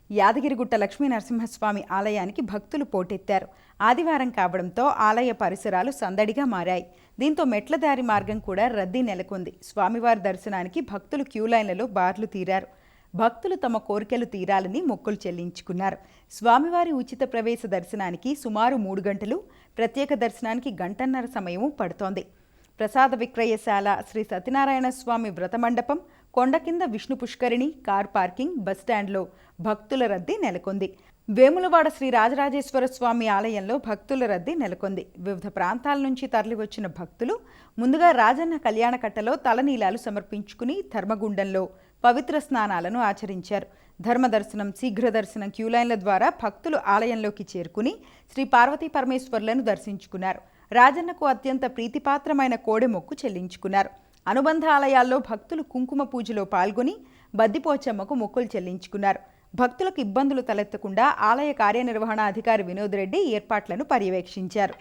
యాదగిరిగుట్ట లక్ష్మీ నరసింహస్వామి ఆలయానికి భక్తులు పోటెత్తారు. ఆదివారం కావడంతో ఆలయ పరిసరాలు సందడిగా మారాయి. దీంతో మెట్ల దారి మార్గం కూడా రద్దీ నెలకొంది. స్వామివారి దర్శనానికి భక్తులు క్యూలైన్లలో బార్లు తీరారు. భక్తులు తమ కోరికలు తీరాలని మొక్కులు చెల్లించుకున్నారు. స్వామివారి ఉచిత ప్రవేశ దర్శనానికి సుమారు 3 గంటలు, ప్రత్యేక దర్శనానికి గంటన్నర సమయము పడుతోంది. ప్రసాద విక్రయశాల, శ్రీ సత్యనారాయణ స్వామి వ్రతమండపం, కొండ కింద విష్ణు పుష్కరిణి, కార్ పార్కింగ్, బస్టాండ్లో భక్తుల రద్దీ నెలకొంది. వేములవాడ శ్రీ రాజరాజేశ్వర స్వామి ఆలయంలో భక్తుల రద్దీ నెలకొంది. వివిధ ప్రాంతాల నుంచి తరలివచ్చిన భక్తులు ముందుగా రాజన్న కళ్యాణకట్టలో తలనీలాలు సమర్పించుకుని ధర్మగుండంలో పవిత్ర స్నానాలను ఆచరించారు. ధర్మదర్శనం, శీఘ్ర దర్శనం క్యూలైన్ల ద్వారా భక్తులు ఆలయంలోకి చేరుకుని శ్రీ పార్వతీ పరమేశ్వర్లను దర్శించుకున్నారు. రాజన్నకు అత్యంత ప్రీతిపాత్రమైన కోడె మొక్కు చెల్లించుకున్నారు. అనుబంధ ఆలయాల్లో భక్తులు కుంకుమ పూజలో పాల్గొని బద్దిపోచమ్మకు మొక్కులు చెల్లించుకున్నారు. భక్తులకు ఇబ్బందులు తలెత్తకుండా ఆలయ కార్యనిర్వహణ అధికారి వినోద్ రెడ్డి ఏర్పాట్లను పర్యవేక్షించారు.